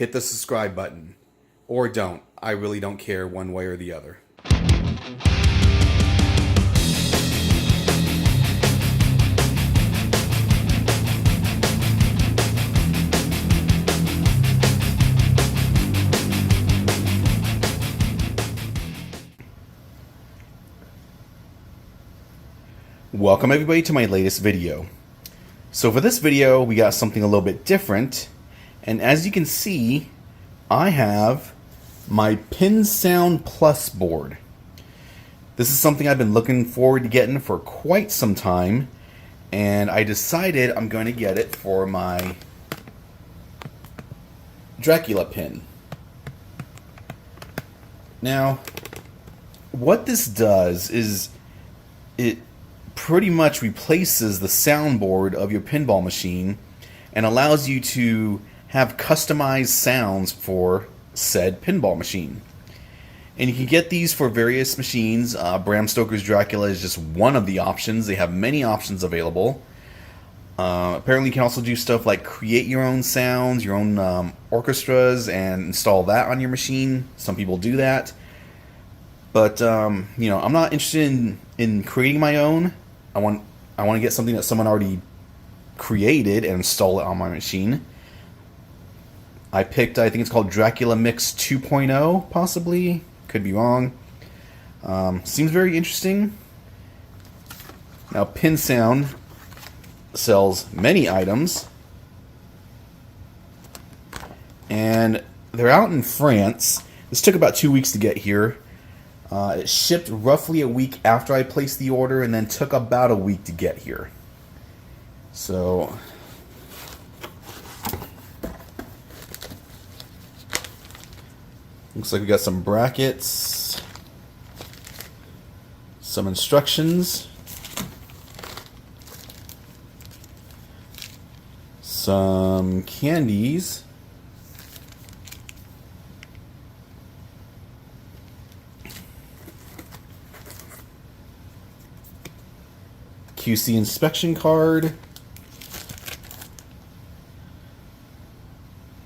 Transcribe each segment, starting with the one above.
hit the subscribe button. Or don't. I really don't care one way or the other. Welcome everybody to my latest video. So for this video we got something a little bit different, and as you can see I have my Pinsound Plus board. This is something I've been looking forward to getting for quite some time, and I decided I'm going to get it for my Dracula pin. Now what this does is it pretty much replaces the soundboard of your pinball machine and allows you to have customized sounds for said pinball machine. And you can get these for various machines. Bram Stoker's Dracula is just one of the options. They have many options available. Apparently you can also do stuff like create your own sounds, your own orchestras, and install that on your machine. Some people do that. But you know, I'm not interested in creating my own. I want to get something that someone already created and install it on my machine. I picked, I think it's called Dracula Mix 2.0, possibly. Could be wrong. Seems very interesting. Now, Pinsound sells many items, and they're out in France. This took about 2 weeks to get here. It shipped roughly a week after I placed the order, and then took about a week to get here. So looks like we got some brackets, some instructions, some candies, QC inspection card,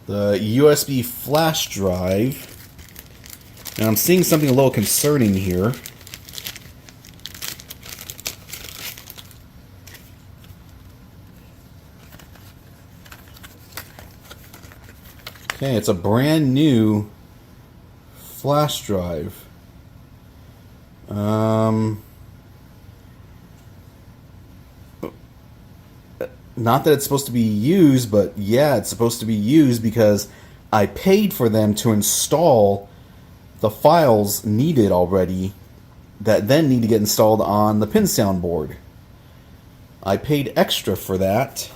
the USB flash drive. Now I'm seeing something a little concerning here. Okay, it's a brand new flash drive. Not that it's supposed to be used, but yeah, it's supposed to be used because I paid for them to install the files needed already that then need to get installed on the Pinsound board. I paid extra for that.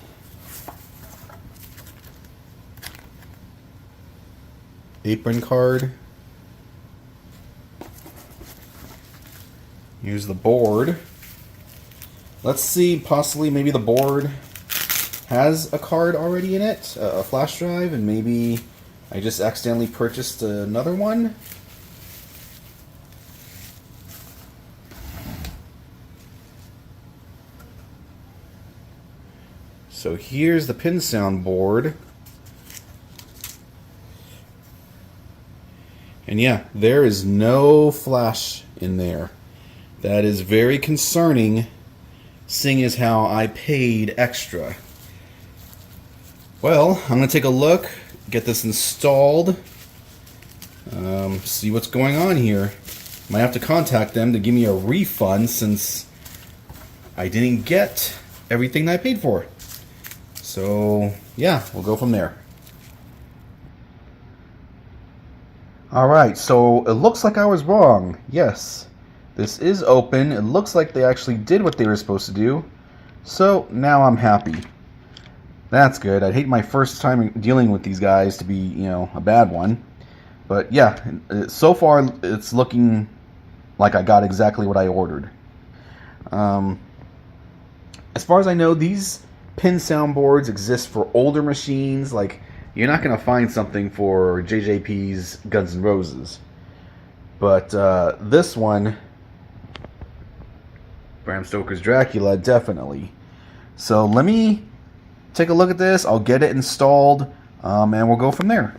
Apron card. Here's the board. Let's see, possibly maybe the board has a card already in it, a flash drive, and maybe I just accidentally purchased another one. So here's the Pinsound board. And yeah, there is no flash in there. That is very concerning, seeing as how I paid extra. Well, I'm going to take a look, get this installed, see what's going on here. Might have to contact them to give me a refund since I didn't get everything that I paid for. So, yeah, we'll go from there. Alright, so it looks like I was wrong. Yes, this is open. It looks like they actually did what they were supposed to do. So, now I'm happy. That's good. I'd hate my first time dealing with these guys to be, you know, a bad one. But yeah, so far it's looking like I got exactly what I ordered. As far as I know, these Pinsound boards exist for older machines. Like, you're not going to find something for JJP's Guns N' Roses. But this one, Bram Stoker's Dracula, definitely. So let me take a look at this. I'll get it installed, and we'll go from there.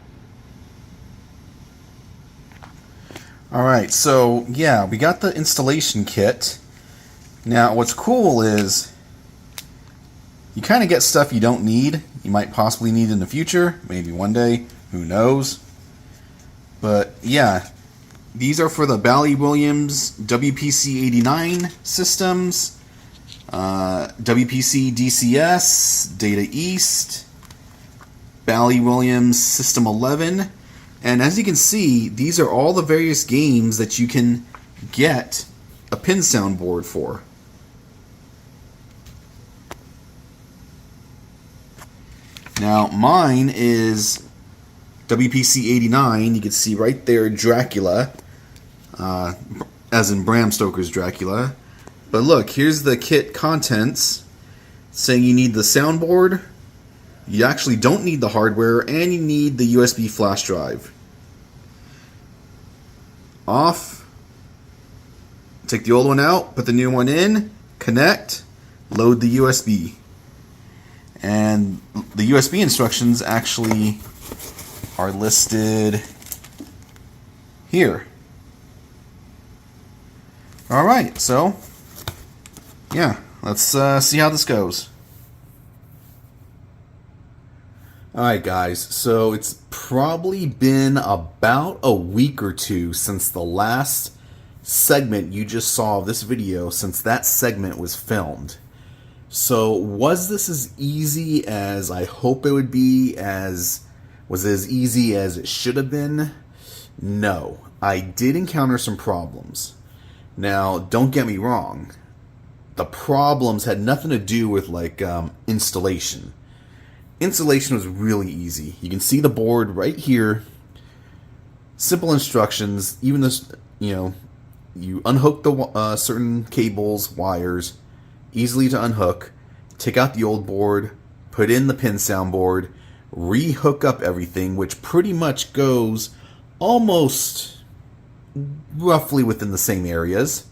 Alright, so yeah, we got the installation kit. Now, what's cool is you kind of get stuff you don't need. You might possibly need in the future, maybe one day, who knows. But yeah, these are for the Bally-Williams WPC89 systems, WPC DCS, Data East, Bally-Williams System 11. And as you can see, these are all the various games that you can get a Pinsound board for. Now, mine is WPC 89. You can see right there Dracula, as in Bram Stoker's Dracula. But look, here's the kit contents saying you need the soundboard, you actually don't need the hardware, and you need the USB flash drive. Off. Take the old one out, put the new one in, connect, load the USB. And the USB instructions actually are listed here. Alright, so yeah, let's see how this goes. Alright guys, so it's probably been about a week or two since the last segment you just saw of this video, since that segment was filmed. So was this as easy as I hope it would be? Was it as easy as it should have been? No, I did encounter some problems. Now, don't get me wrong, the problems had nothing to do with like installation. Installation was really easy. You can see the board right here. Simple instructions. Even this, you unhook the certain cables, wires, easily to unhook. Take out the old board, put in the Pinsound board, re-hook up everything, which pretty much goes almost roughly within the same areas.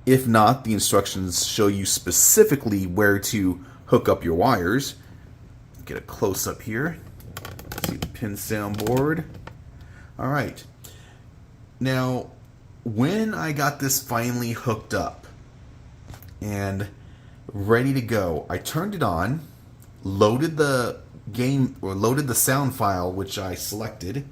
If not, the instructions show you specifically where to hook up your wires. Get a close-up here. See the Pinsound board. Alright. Now, when I got this finally hooked up and ready to go, I turned it on, loaded the game, or loaded the sound file which I selected.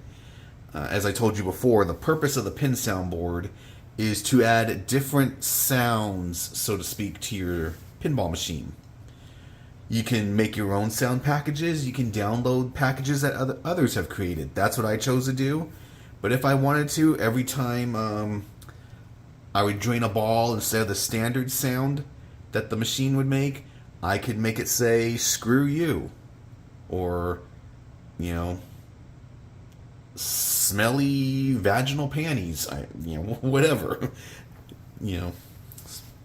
As I told you before, the purpose of the Pinsound board is to add different sounds, so to speak, to your pinball machine. You can make your own sound packages. You can download packages that others have created. That's what I chose to do. But if I wanted to, every time I would drain a ball, instead of the standard sound that the machine would make, I could make it say, "Screw you," or, "Smelly vaginal panties," whatever.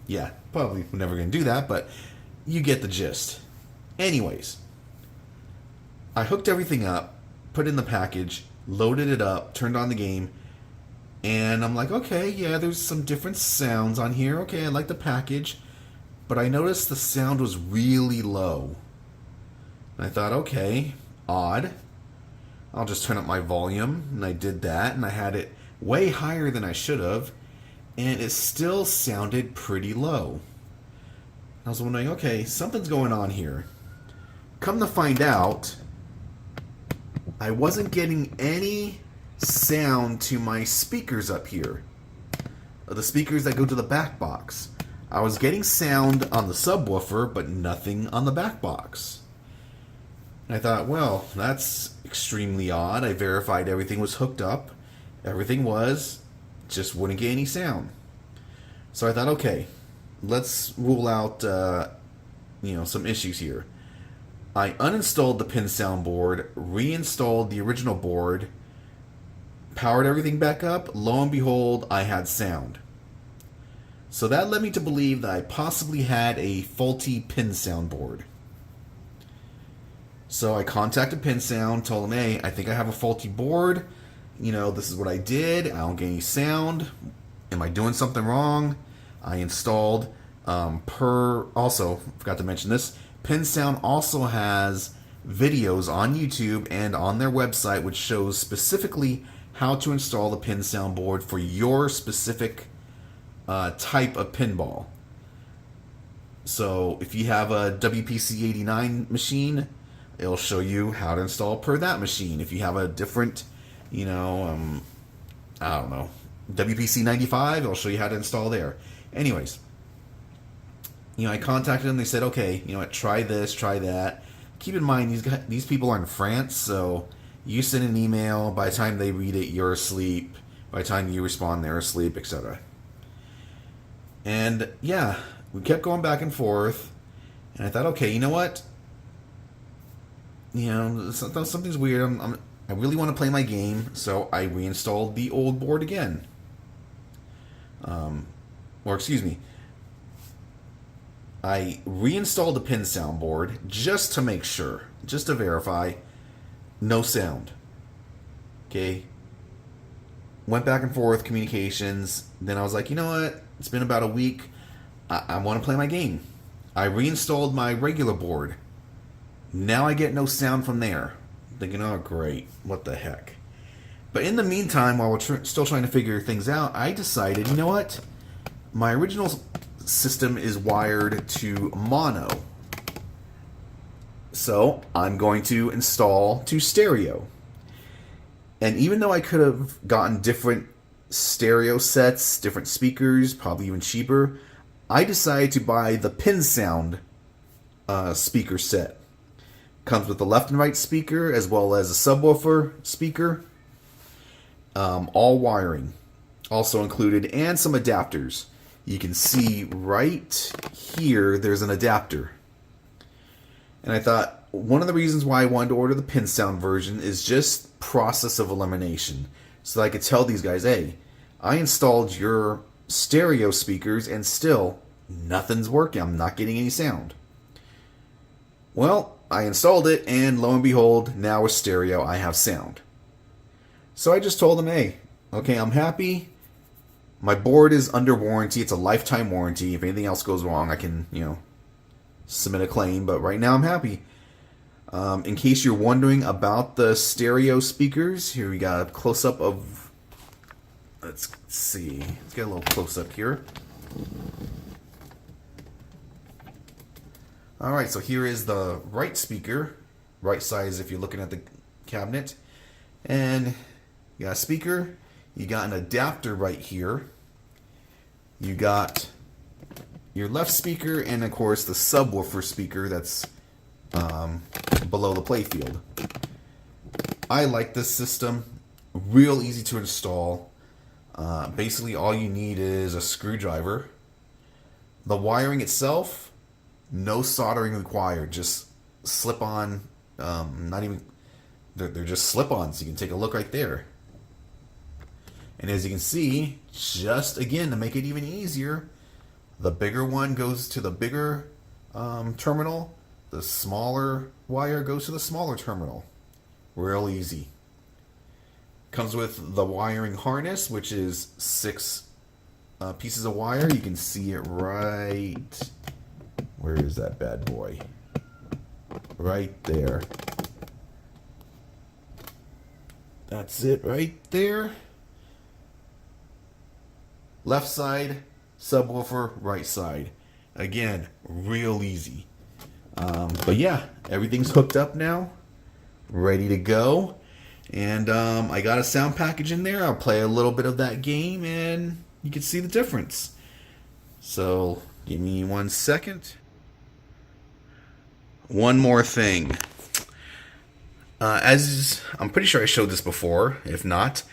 Yeah, probably never going to do that, but you get the gist. Anyways, I hooked everything up, put in the package, loaded it up, turned on the game, and I'm like, okay, yeah, there's some different sounds on here. Okay, I like the package, but I noticed the sound was really low. And I thought, okay, odd. I'll just turn up my volume, and I did that, and I had it way higher than I should have, and it still sounded pretty low. I was wondering, okay, something's going on here. Come to find out, I wasn't getting any sound to my speakers up here. The speakers that go to the back box. I was getting sound on the subwoofer, but nothing on the back box. And I thought, well, that's extremely odd. I verified everything was hooked up. Everything was, just wouldn't get any sound. So I thought, okay, let's rule out, some issues here. I uninstalled the Pinsound board, reinstalled the original board, powered everything back up. Lo and behold, I had sound. So that led me to believe that I possibly had a faulty Pinsound board. So I contacted Pinsound, told them, hey, I think I have a faulty board. This is what I did. I don't get any sound. Am I doing something wrong? I installed, also, forgot to mention this, Pinsound also has videos on YouTube and on their website which shows specifically how to install the Pinsound board for your specific type of pinball. So if you have a WPC89 machine, it'll show you how to install per that machine. If you have a different, I don't know, WPC95, it'll show you how to install there. Anyways, I contacted them. They said, okay, try this, try that. Keep in mind, these people are in France, so you send an email. By the time they read it, you're asleep. By the time you respond, they're asleep, etc. And yeah, we kept going back and forth. And I thought, okay, you know what? Something's weird. I really want to play my game, so I reinstalled the old board again. I reinstalled the Pinsound board just to make sure, just to verify. No sound. Okay. Went back and forth, communications. Then I was like, you know what? It's been about a week. I want to play my game. I reinstalled my regular board. Now I get no sound from there. Thinking, oh, great. What the heck? But in the meantime, while we're still trying to figure things out, I decided, you know what? My original system is wired to mono. So I'm going to install to stereo. And even though I could have gotten different stereo sets, different speakers, probably even cheaper, I decided to buy the Pinsound speaker set. Comes with a left and right speaker as well as a subwoofer speaker. All wiring also included, and some adapters. You can see right here there's an adapter. And I thought one of the reasons why I wanted to order the Pinsound version is just process of elimination. So that I could tell these guys, hey, I installed your stereo speakers and still nothing's working. I'm not getting any sound. Well, I installed it, and lo and behold, now with stereo, I have sound. So I just told them, hey, okay, I'm happy. My board is under warranty. It's a lifetime warranty. If anything else goes wrong, I can, submit a claim. But right now, I'm happy. In case you're wondering about the stereo speakers, here we got a close-up of... Let's see. Let's get a little close-up here. Alright, so here is the right speaker. Right size if you're looking at the cabinet. And you got a speaker. You got an adapter right here. You got your left speaker and, of course, the subwoofer speaker that's below the playfield. I like this system. Real easy to install. Basically, all you need is a screwdriver. The wiring itself, no soldering required. Just slip on. Not even. They're just slip-ons. You can take a look right there. And as you can see, just again to make it even easier, the bigger one goes to the bigger terminal. The smaller wire goes to the smaller terminal. Real easy. Comes with the wiring harness, which is 6 pieces of wire. You can see it right. Where is that bad boy? Right there. That's it right there. Left side, subwoofer, right side. Again, real easy. But yeah, everything's hooked up now. Ready to go. And I got a sound package in there. I'll play a little bit of that game and you can see the difference. So, give me 1 second. One more thing. As I'm pretty sure I showed this before, if not,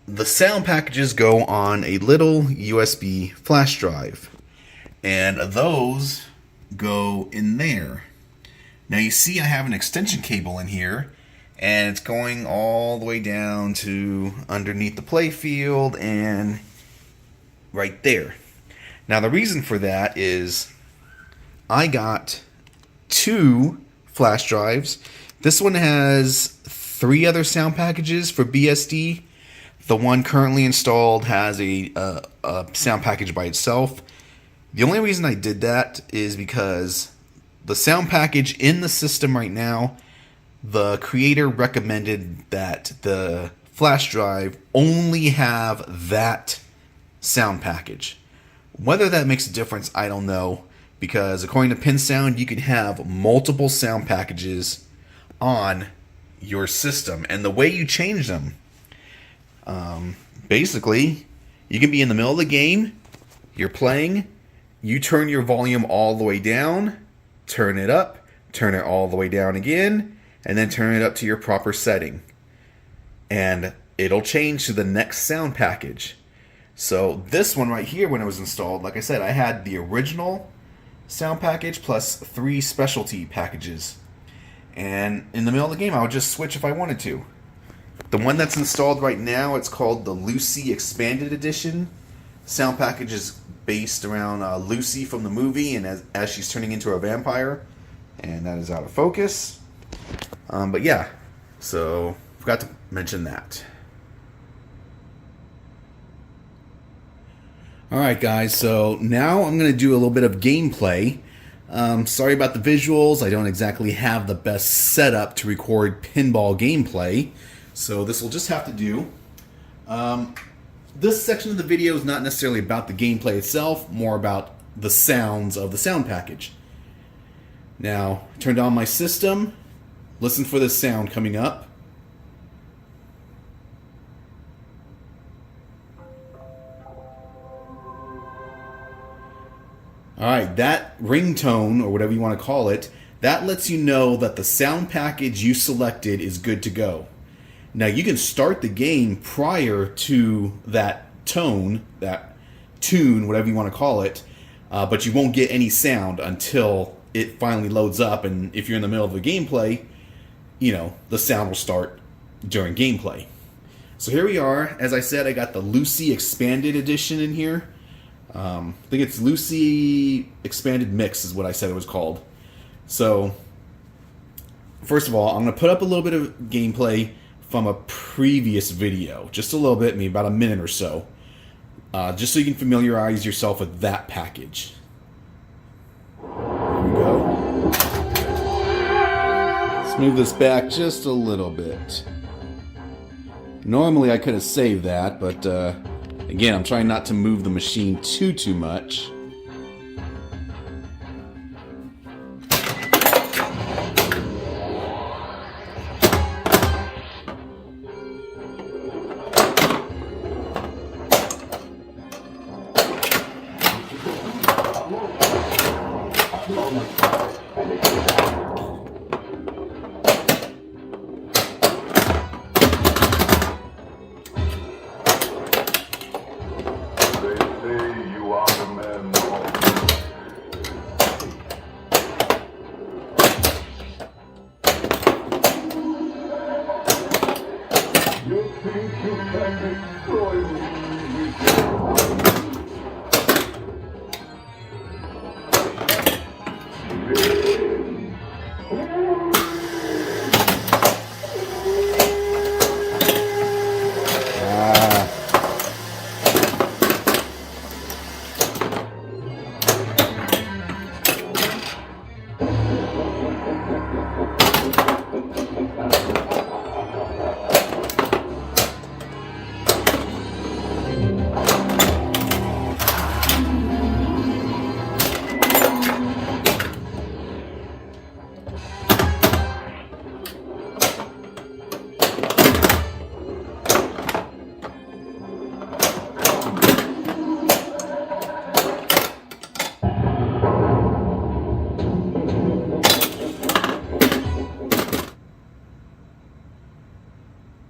the sound packages go on a little USB flash drive, and those go in there. Now you see I have an extension cable in here, and it's going all the way down to underneath the playfield and right there. Now the reason for that is I got 2 flash drives. This one has 3 other sound packages for BSD. The one currently installed has a sound package by itself. The only reason I did that is because the sound package in the system right now, the creator recommended that the flash drive only have that sound package. Whether that makes a difference, I don't know, because according to Pinsound, you can have multiple sound packages on your system, and the way you change them, basically, you can be in the middle of the game, you're playing, you turn your volume all the way down, turn it up, turn it all the way down again, and then turn it up to your proper setting. And it'll change to the next sound package. So this one right here, when it was installed, like I said, I had the original sound package plus 3 specialty packages. And in the middle of the game, I would just switch if I wanted to. The one that's installed right now, it's called the Lucy Expanded Edition. Sound package is based around Lucy from the movie and as she's turning into a vampire. And that is out of focus. But yeah, so forgot to mention that. Alright guys, so now I'm going to do a little bit of gameplay. Sorry about the visuals, I don't exactly have the best setup to record pinball gameplay, so this will just have to do. This section of the video is not necessarily about the gameplay itself, more about the sounds of the sound package. Now, turned on my system, listen for this sound coming up. Alright, that ringtone, or whatever you want to call it, that lets you know that the sound package you selected is good to go. Now you can start the game prior to that tone, that tune, whatever you want to call it, but you won't get any sound until it finally loads up, and if you're in the middle of the gameplay, you know, the sound will start during gameplay. So here we are. As I said, I got the Lucy Expanded Edition in here. I think it's Lucy Expanded Mix is what I said it was called. So, first of all, I'm going to put up a little bit of gameplay from a previous video. Just a little bit, maybe about a minute or so. Just so you can familiarize yourself with that package. Here we go. Let's move this back just a little bit. Normally I could have saved that, but again, I'm trying not to move the machine too much.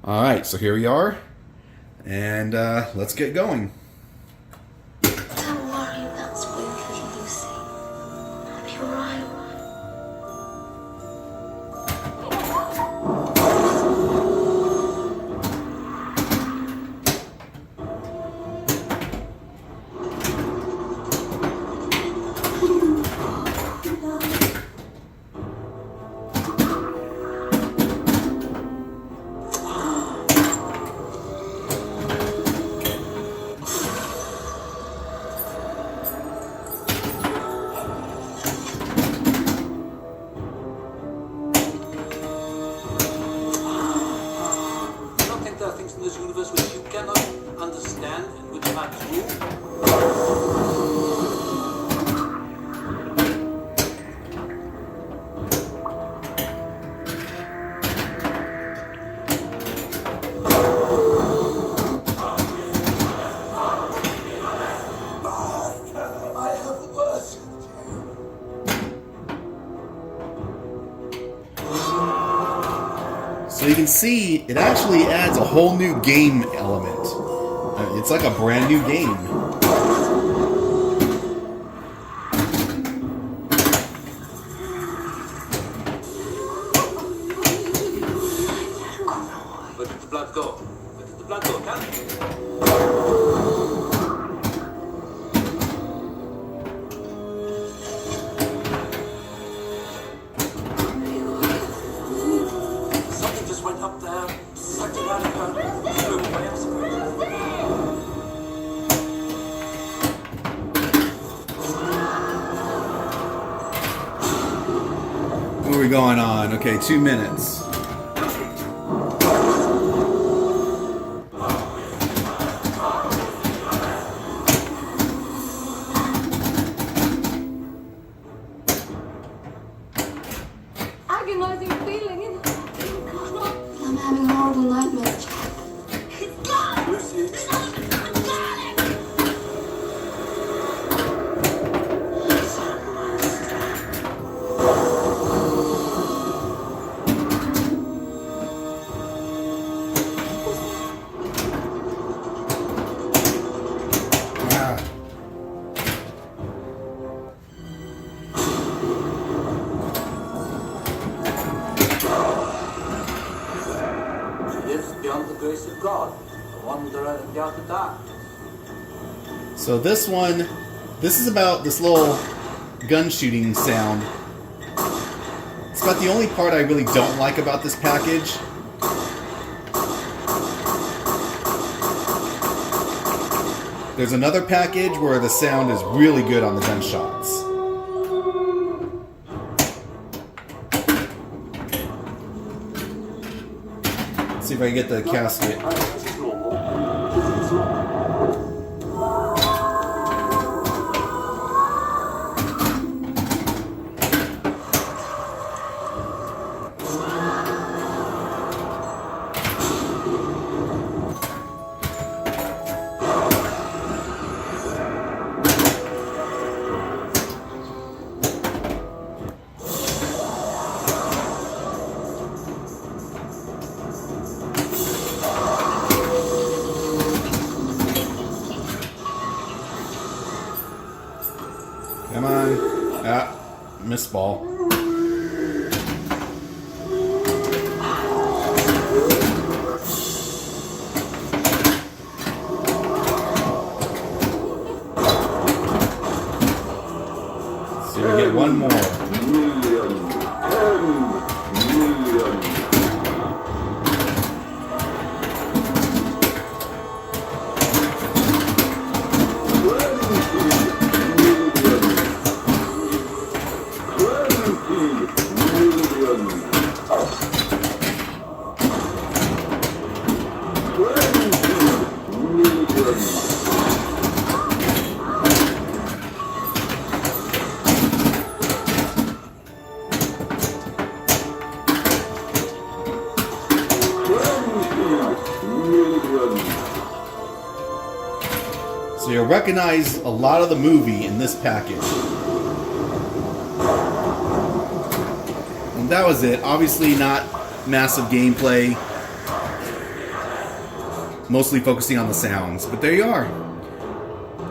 Alright, so here we are, and let's get going. Don't worry about Spooky, Lucy. I'll be right. are things in this universe which you cannot understand and which are true. So you can see it actually adds a whole new game element. It's like a brand new game. Where did the blood go? Where did the blood go? Tell me. Something just went up there, sucked it out of her, flew away, I suppose. What are we going on? Okay, 2 minutes. Agonizing feeling in I'm having horrible nightmares. It's gone! Lucy. It's gone! She lives beyond the grace of God, the wanderer in the outer dark. So this is about this little gun shooting sound. It's about the only part I really don't like about this package. There's another package where the sound is really good on the gunshots. Let's see if I can get the casket. This is normal. This is normal. Come on. Ah, missed ball. See if we get one more. So you'll recognize a lot of the movie in this package. And that was it. Obviously not massive gameplay. Mostly focusing on the sounds. But there you are.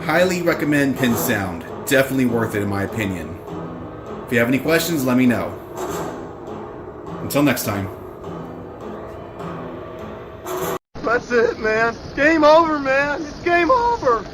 Highly recommend Pinsound. Definitely worth it in my opinion. If you have any questions, let me know. Until next time. That's it, man. Game over, man. It's game over.